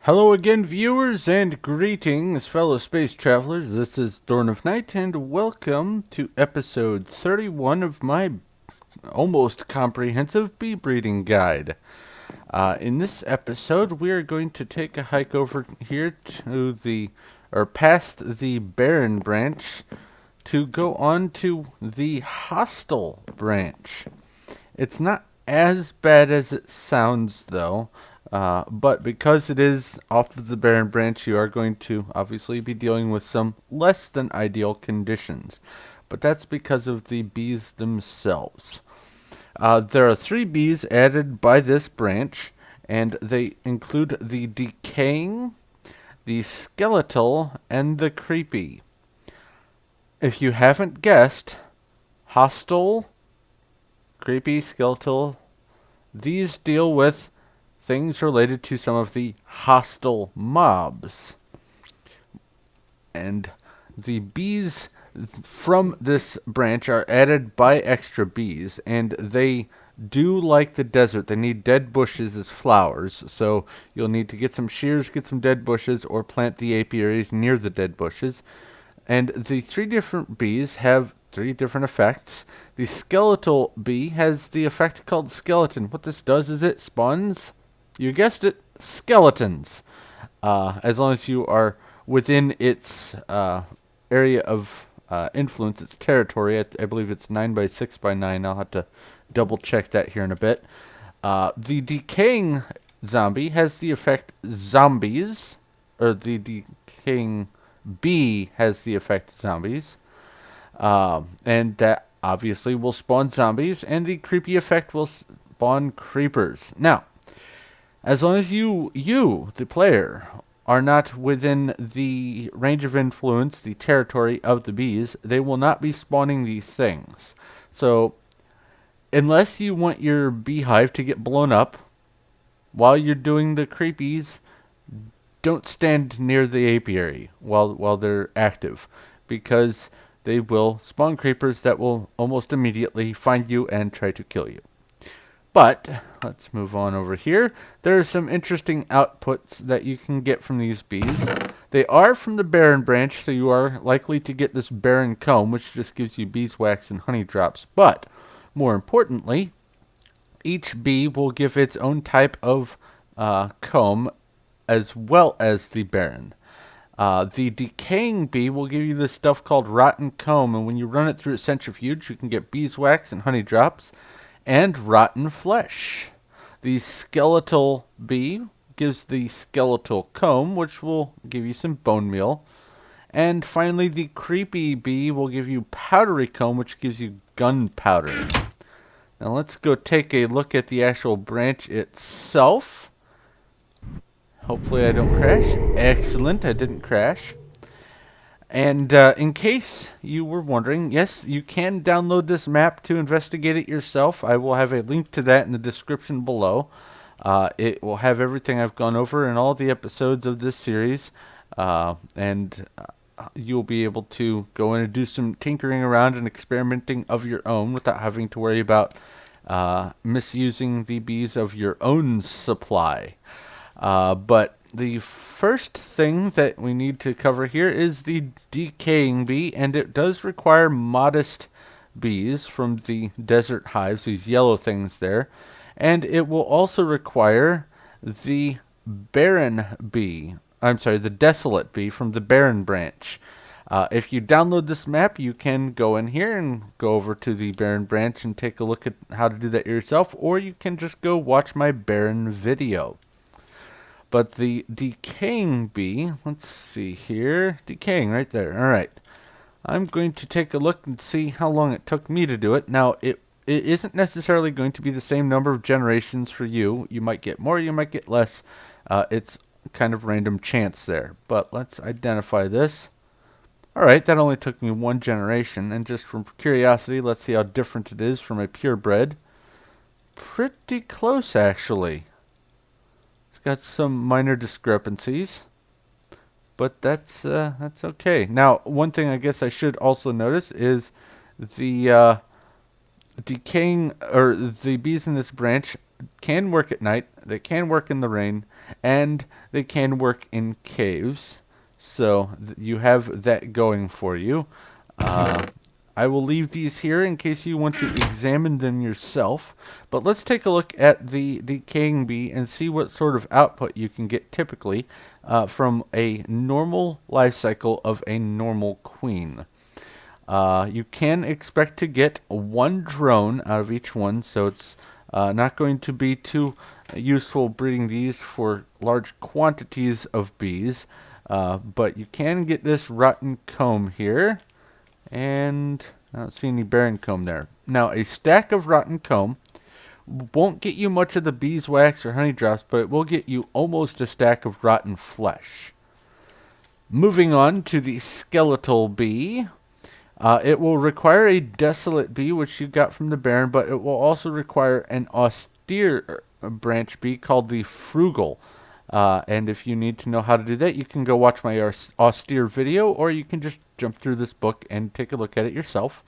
Hello again, viewers, and greetings, fellow space travelers. This is Thorn of Night, and welcome to episode 31 of my almost comprehensive bee breeding guide. In this episode, we are going to take a hike over here to past the barren branch to go on to the hostile branch. It's not as bad as it sounds, though. But because it is off of the barren branch, you are going to obviously be dealing with some less than ideal conditions. But that's because of the bees themselves. There are 3 bees added by this branch, and they include the decaying, the skeletal, and the creepy. If you haven't guessed, hostile, creepy, skeletal, these deal with things related to some of the hostile mobs. And the bees from this branch are added by extra bees, and they do like the desert. They need dead bushes as flowers, so you'll need to get some shears, get some dead bushes, or plant the apiaries near the dead bushes. And the 3 different bees have 3 different effects. The skeletal bee has the effect called skeleton. What this does is it spawns, you guessed it, skeletons. As long as you are within its area of influence, its territory. I believe it's 9 by 6 by 9. I'll have to double check that here in a bit. The decaying zombie has the effect zombies, or the decaying bee has the effect zombies. And that obviously will spawn zombies, and the creepy effect will spawn creepers. Now, as long as you, the player, are not within the range of influence, the territory of the bees, they will not be spawning these things. So, unless you want your beehive to get blown up while you're doing the creepies, don't stand near the apiary while they're active, because they will spawn creepers that will almost immediately find you and try to kill you. But let's move on over here. There are some interesting outputs that you can get from these bees. They are from the barren branch, so you are likely to get this barren comb, which just gives you beeswax and honey drops. But more importantly, each bee will give its own type of comb as well as the barren. The decaying bee will give you this stuff called rotten comb, and when you run it through a centrifuge, you can get beeswax and honey drops and rotten flesh. The skeletal bee gives the skeletal comb, which will give you some bone meal. And finally, the creepy bee will give you powdery comb, which gives you gunpowder. Now let's go take a look at the actual branch itself. Hopefully I don't crash. Excellent, I didn't crash. And in case you were wondering, yes, you can download this map to investigate it yourself. I will have a link to that in the description below. It will have everything I've gone over in all the episodes of this series. And you'll be able to go in and do some tinkering around and experimenting of your own without having to worry about misusing the bees of your own supply. But the first thing that we need to cover here is the decaying bee, and it does require modest bees from the desert hives, these yellow things there, and it will also require the barren bee, the desolate bee from the barren branch. If you download this map, you can go in here and go over to the barren branch and take a look at how to do that yourself, or you can just go watch my barren video. But the decaying bee, let's see here, decaying right there. All right, I'm going to take a look and see how long it took me to do it. Now, it isn't necessarily going to be the same number of generations for you. You might get more, you might get less. It's kind of random chance there. But let's identify this. All right, that only took me 1 generation. And just from curiosity, let's see how different it is from a purebred. Pretty close, actually. Got some minor discrepancies, but that's okay. Now, one thing I guess I should also notice is the decaying, or the bees in this branch can work at night. They can work in the rain. and they can work in caves. So you have that going for you. I will leave these here in case you want to examine them yourself. But let's take a look at the decaying bee and see what sort of output you can get typically from a normal life cycle of a normal queen. You can expect to get one drone out of each one, so it's not going to be too useful breeding these for large quantities of bees. But you can get this rotten comb here. And I don't see any barren comb there. Now, a stack of rotten comb won't get you much of the beeswax or honey drops, but it will get you almost a stack of rotten flesh. Moving on to the skeletal bee. It will require a desolate bee, which you got from the barren, but it will also require an austere branch bee called the frugal. And if you need to know how to do that, you can go watch my austere video, or you can just jump through this book and take a look at it yourself.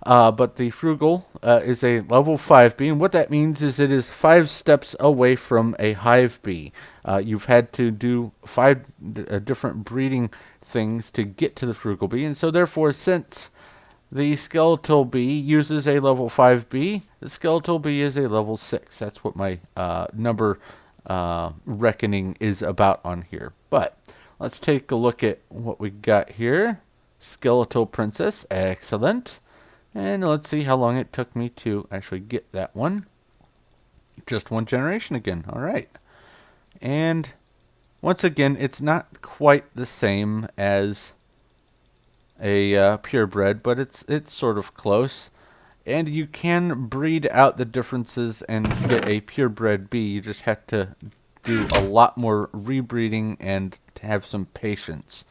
But the frugal is a level 5 bee, and what that means is it is 5 steps away from a hive bee. You've had to do 5 different breeding things to get to the frugal bee, and so therefore, since the skeletal bee uses a level 5 bee, the skeletal bee is a level 6. That's what my number reckoning is about on here. But let's take a look at what we got here. Skeletal princess, excellent. And let's see how long it took me to actually get that one. Just one generation again. All right. And once again, it's not quite the same as a purebred, but it's sort of close. And you can breed out the differences and get a purebred bee. You just have to do a lot more rebreeding and to have some patience.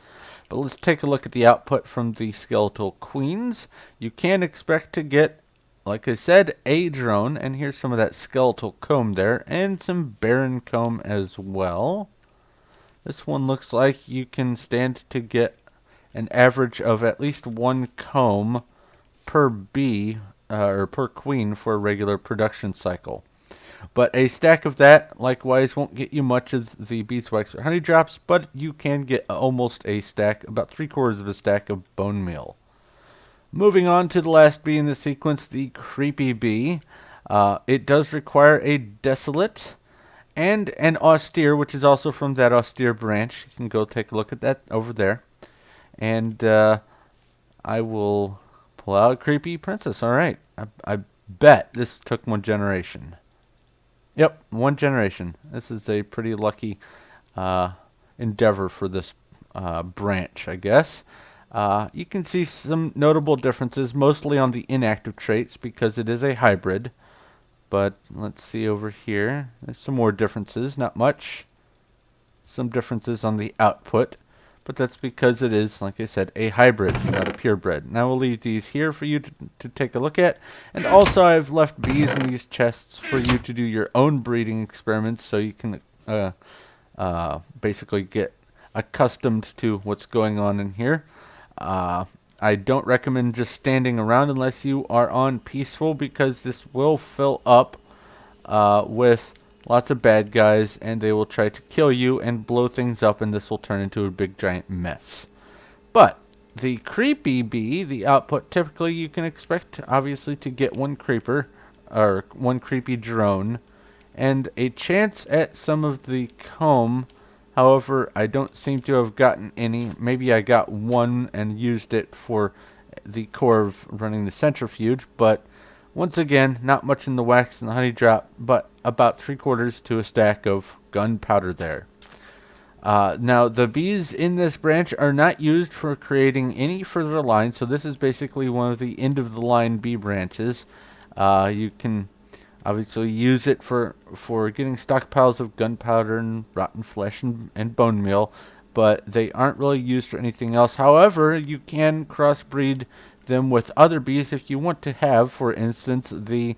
But let's take a look at the output from the skeletal queens. You can expect to get, like I said, a drone. And here's some of that skeletal comb there. And some barren comb as well. This one looks like you can stand to get an average of at least one comb per bee. Or per queen for a regular production cycle. But a stack of that, likewise, won't get you much of the beeswax or honey drops, but you can get almost a stack, about 3/4 of a stack of bone meal. Moving on to the last bee in the sequence, the creepy bee. It does require a desolate and an austere, which is also from that austere branch. You can go take a look at that over there. And I will pull out a creepy princess. All right. I bet this took one generation. Yep, one generation. This is a pretty lucky endeavor for this branch, I guess. You can see some notable differences, mostly on the inactive traits because it is a hybrid. But let's see over here. There's some more differences, not much. Some differences on the output. But that's because it is, like I said, a hybrid, not a purebred. Now we'll leave these here for you to take a look at. And also I've left bees in these chests for you to do your own breeding experiments so you can basically get accustomed to what's going on in here. I don't recommend just standing around unless you are on peaceful because this will fill up with lots of bad guys, and they will try to kill you and blow things up, and this will turn into a big giant mess. But the creepy bee, the output, typically you can expect, obviously, to get one creeper, or one creepy drone, and a chance at some of the comb. However, I don't seem to have gotten any. Maybe I got one and used it for the core of running the centrifuge, but once again, not much in the wax and the honey drop, but about 3/4 to a stack of gunpowder there. Now, the bees in this branch are not used for creating any further lines, so this is basically one of the end-of-the-line bee branches. You can obviously use it for getting stockpiles of gunpowder and rotten flesh and bone meal, but they aren't really used for anything else. However, you can crossbreed them with other bees if you want to have, for instance, the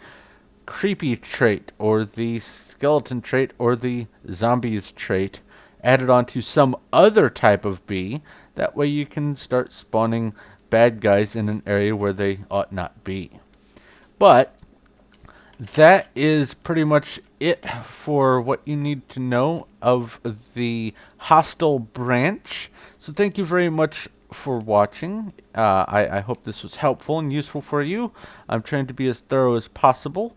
creepy trait or the skeleton trait or the zombies trait added onto some other type of bee. That way you can start spawning bad guys in an area where they ought not be. But that is pretty much it for what you need to know of the hostile branch. So thank you very much for watching. I hope this was helpful and useful for you. I'm trying to be as thorough as possible.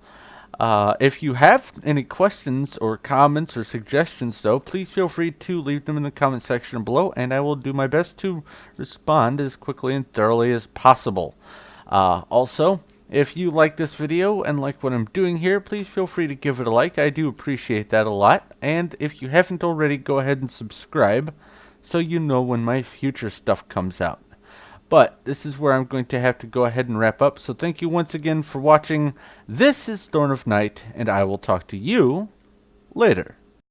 If you have any questions or comments or suggestions, though, please feel free to leave them in the comment section below, and I will do my best to respond as quickly and thoroughly as possible. Also, if you like this video and like what I'm doing here, please feel free to give it a like. I do appreciate that a lot. And if you haven't already, go ahead and subscribe so you know when my future stuff comes out. But this is where I'm going to have to go ahead and wrap up. So thank you once again for watching. This is Thorn of Night, and I will talk to you later.